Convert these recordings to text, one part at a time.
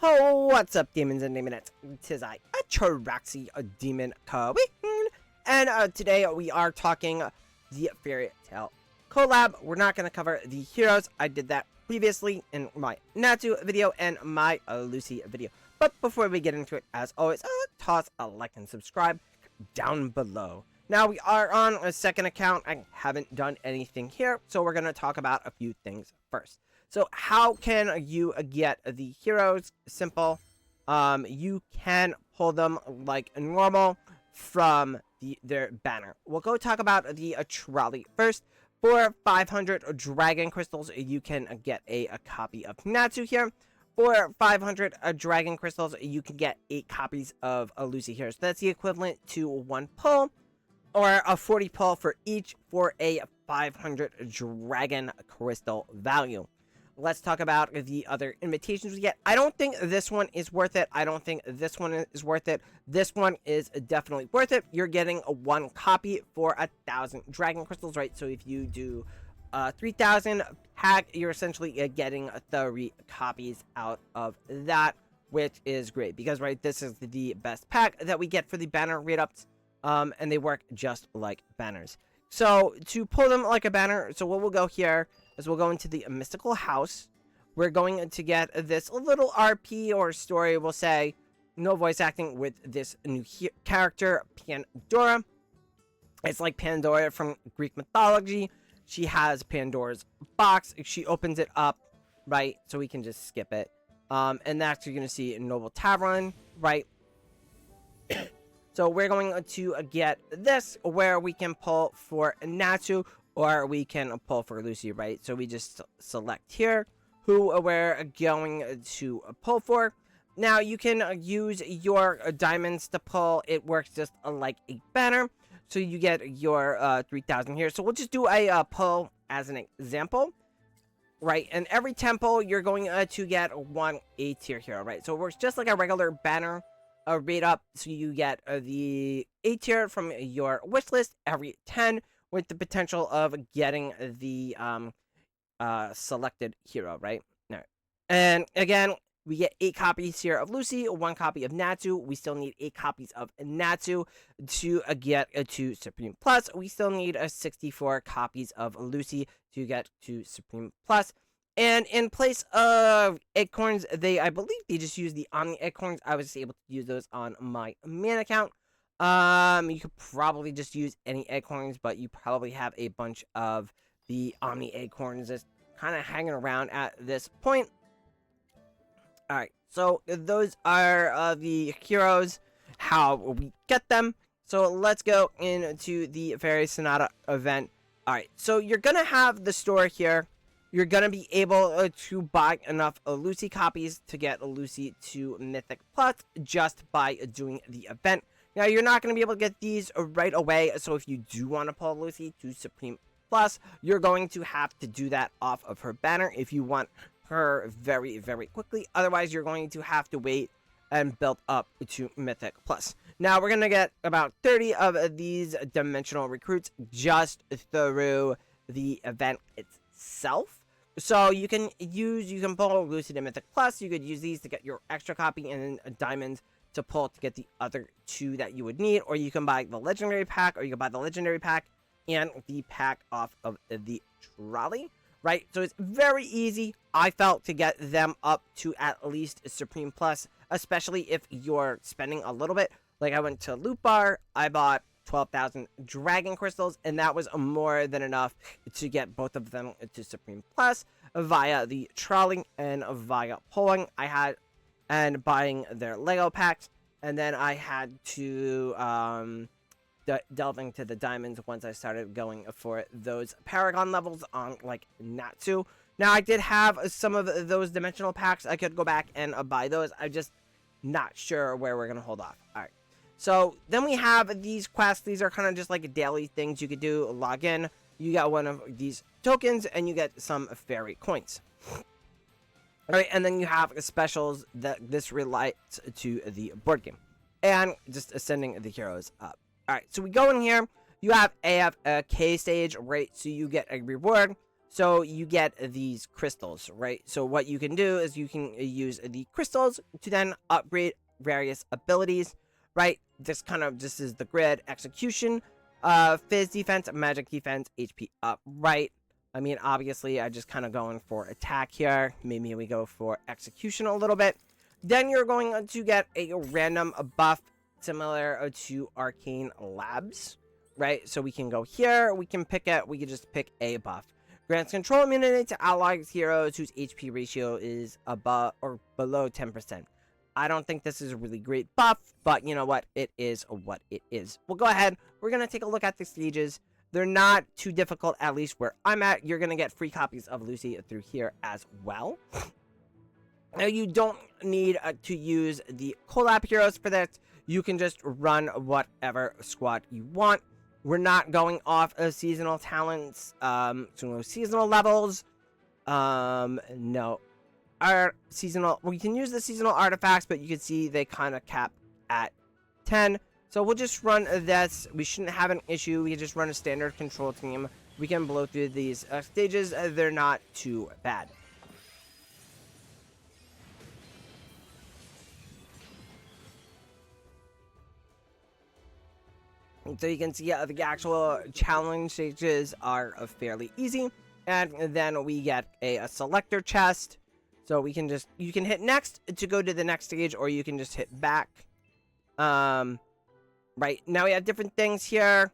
Oh, what's up, demons and demonettes? Tis I, a Chiraxi, a demon queen, and today we are talking the Fairy Tail collab. We're not going to cover the heroes. I did that previously in my Natsu video and my Lucy video. But before we get into it, as always, toss a like and subscribe down below. Now, we are on a second account. I haven't done anything here, so we're going to talk about a few things first. So, how can you get the heroes? Simple. You can pull them like normal from their banner. We'll go talk about the trolley first. For 500 dragon crystals, you can get a copy of Natsu here. For 500 dragon crystals, you can get 8 copies of Lucy here. So that's the equivalent to 1 pull, or a 40 pull for each for a 500 dragon crystal value. Let's talk about the other invitations we get. I don't think this one is worth it. I don't think this one is worth it. This one is definitely worth it. You're getting a 1 copy for 1,000 dragon crystals, right? So if you do 3,000 pack, you're essentially getting 3 copies out of that, which is great because, right, this is the best pack that we get for the banner read-ups, and they work just like banners. So to pull them like a banner, so what we'll go here is we'll go into the mystical house. We're going to get this little RP or story, we'll say, no voice acting, with this new character, Pandora. It's like Pandora from Greek mythology. She has Pandora's box. She opens it up, right? So we can just skip it. And that's, you're going to see a Noble Tavern, right? So we're going to get this, where we can pull for Natsu, or we can pull for Lucy, right? So we just select here who we're going to pull for. Now, you can use your diamonds to pull. It works just like a banner. So you get your 3,000 here. So we'll just do a pull as an example, right? And every temple, you're going to get 1 A-tier hero, right? So it works just like a regular banner rate up. So you get the A-tier from your wish list every 10, with the potential of getting the selected hero, right? Now, and again, we get 8 copies here of Lucy, 1 copy of Natsu. We still need 8 copies of Natsu to get to Supreme Plus. We still need 64 copies of Lucy to get to Supreme Plus. And in place of acorns, I believe they just use the Omni acorns. I was able to use those on my main account. You could probably just use any acorns, but you probably have a bunch of the Omni acorns just kind of hanging around at this point. Alright, so those are the heroes, how we get them. So let's go into the Fairy Sonata event. Alright, so you're gonna have the store here. You're gonna be able to buy enough Lucy copies to get Lucy to Mythic Plus just by doing the event. Now, you're not going to be able to get these right away, so if you do want to pull Lucy to Supreme Plus, you're going to have to do that off of her banner if you want her very, very quickly. Otherwise, you're going to have to wait and build up to Mythic Plus. Now, we're going to get about 30 of these dimensional recruits just through the event itself. So you can pull Lucy to Mythic Plus. You could use these to get your extra copy, and then diamonds to pull to get the other 2 that you would need, or you can buy the legendary pack, or you can buy the legendary pack and the pack off of the trolley, right? So it's very easy, I felt, to get them up to at least Supreme Plus, especially if you're spending a little bit. Like, I went to Loot Bar, I bought 12,000 dragon crystals, and that was more than enough to get both of them to Supreme Plus via the trolley and via pulling. And buying their Lego packs, and then I had to delve into the diamonds once I started going for those Paragon levels on, like, Natsu. Now, I did have some of those dimensional packs. I could go back and buy those. I'm just not sure where we're going to hold off. Alright, so then we have these quests. These are kind of just like daily things you could do. Log in, you got one of these tokens, and you get some fairy coins. Alright, and then you have specials that this relates to the board game. And just ascending the heroes up. Alright, so we go in here. You have AFK stage, right? So you get a reward. So you get these crystals, right? So what you can do is you can use the crystals to then upgrade various abilities, right? This is the grid: execution, fizz defense, magic defense, HP up, right? I mean, obviously, I just kind of going for attack here. Maybe we go for execution a little bit. Then you're going to get a random buff similar to Arcane Labs, right? So we can go here, we can just pick a buff. Grants control immunity to allied heroes whose HP ratio is above or below 10%. I don't think this is a really great buff, but you know what? It is what it is. We'll go ahead. We're going to take a look at the stages. They're not too difficult, at least where I'm at. You're going to get free copies of Lucy through here as well. Now, you don't need to use the Collab heroes for this. You can just run whatever squad you want. We're not going off of seasonal talents, so seasonal levels. No. Our seasonal, we can use the seasonal artifacts, but you can see they kind of cap at 10. So we'll just run this. We shouldn't have an issue. We can just run a standard control team. We can blow through these stages. They're not too bad. So you can see the actual challenge stages are fairly easy. And then we get a selector chest. So we can just, you can hit next to go to the next stage, or you can just hit back. Right, now we have different things here.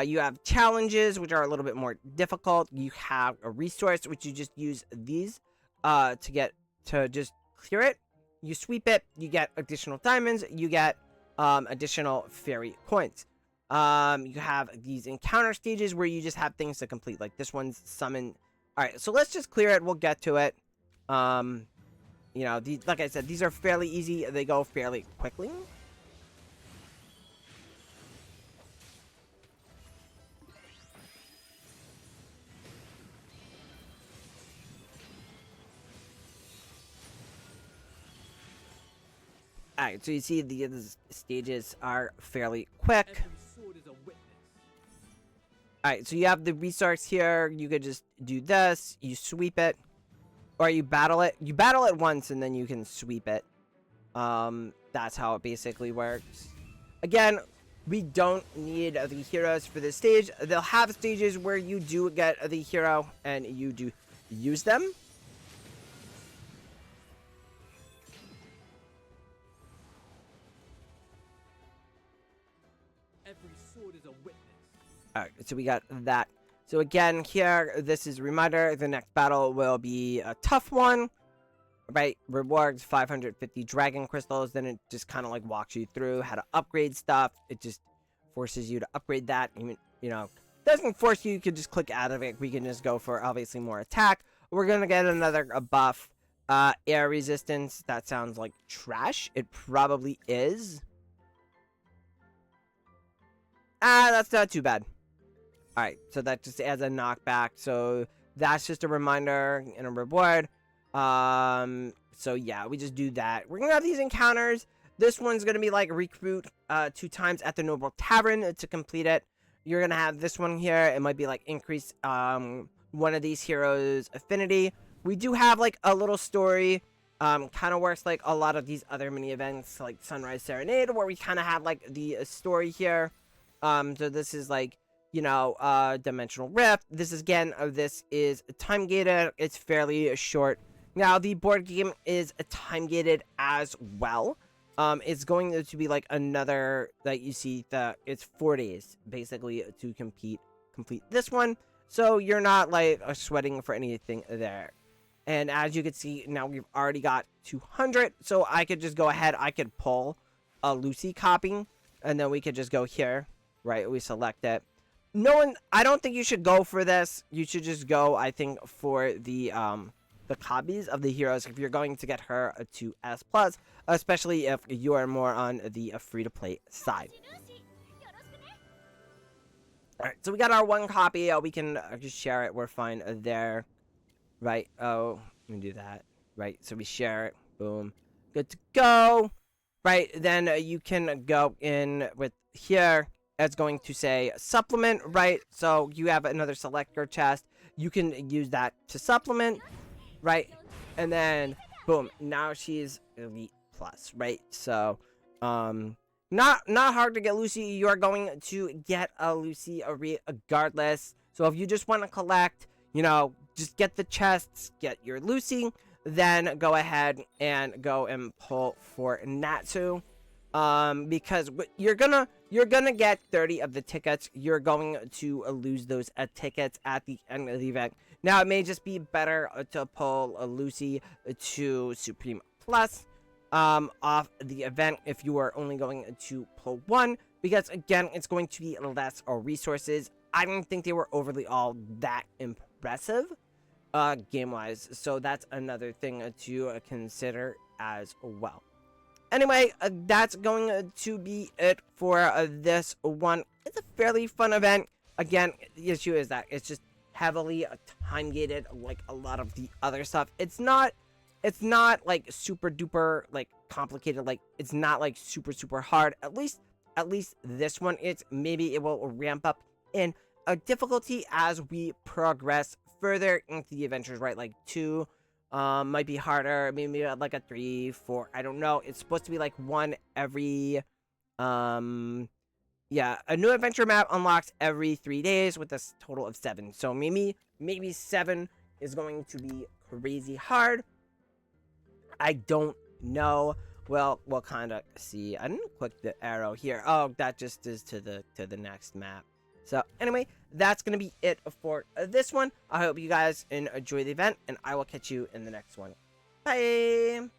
You have challenges, which are a little bit more difficult. You have a resource, which you just use these to just clear it. You sweep it, you get additional diamonds, you get additional fairy coins. You have these encounter stages where you just have things to complete, like this one's summon. Alright, so let's just clear it, we'll get to it. You know, like I said, these are fairly easy, they go fairly quickly. Alright, so you see the stages are fairly quick. Alright, so you have the resource here. You could just do this. You sweep it. Or you battle it. You battle it once and then you can sweep it. That's how it basically works. Again, we don't need the heroes for this stage. They'll have stages where you do get the hero and you do use them. Alright, so we got that. So again, here, this is a reminder. The next battle will be a tough one. Right? Rewards 550 dragon crystals. Then it just kind of like walks you through how to upgrade stuff. It just forces you to upgrade that. Even, you know, doesn't force you. You can just click out of it. We can just go for obviously more attack. We're going to get another buff. Air resistance. That sounds like trash. It probably is. That's not too bad. Alright, so that just adds a knockback. So that's just a reminder and a reward. So yeah, we just do that. We're gonna have these encounters. This one's gonna be like recruit 2 times at the Noble Tavern to complete it. You're gonna have this one here. It might be like increase one of these heroes' affinity. We do have like a little story. Kind of works like a lot of these other mini events like Sunrise Serenade, where we kind of have like the story here. So this is like, you know, Dimensional Rift. This is, again, this is time gated. It's fairly short. Now, the board game is time gated as well. It's going to be like another, that you see, it's 4 days, basically, to complete this one. So you're not, like, sweating for anything there. And as you can see, now we've already got 200. So I could just go ahead. I could pull a Lucy copy. And then we could just go here. Right, we select it. I don't think you should go for this. You should just go, I think, for the copies of the heroes if you're going to get her to S+, especially if you are more on the free-to-play side. Alright, so we got our 1 copy. We can just share it. We're fine there. Right, oh, let me do that. Right, so we share it. Boom. Good to go. Right, then you can go in with here. It's going to say supplement, right? So you have another selector chest. you can use that to supplement, right? And then boom, now she's Elite Plus, right? So not hard to get Lucy. You're going to get a Lucy regardless. So if you just want to collect, you know, just get the chests, get your Lucy, then go ahead and go and pull for Natsu. Because you're gonna get 30 of the tickets. You're going to lose those tickets at the end of the event. Now, it may just be better to pull a Lucy to Supreme Plus off the event if you are only going to pull one, because again, it's going to be less resources. I don't think they were overly all that impressive game-wise, so that's another thing to consider as well. Anyway, that's going to be it for this one. It's a fairly fun event. Again, the issue is that it's just heavily time-gated like a lot of the other stuff. It's not like super duper like complicated. Like, it's not like super hard. At least this one, maybe it will ramp up in difficulty as we progress further into the adventures, right? Like 2 might be harder, maybe like a 3, 4, I don't know. It's supposed to be like 1 every yeah, a new adventure map unlocks every 3 days with a total of 7. So maybe 7 is going to be crazy hard. I don't know. Well, we'll kind of see. I didn't click the arrow here. Oh, that just is to the next map. So anyway, that's going to be it for this one. I hope you guys enjoy the event, and I will catch you in the next one. Bye!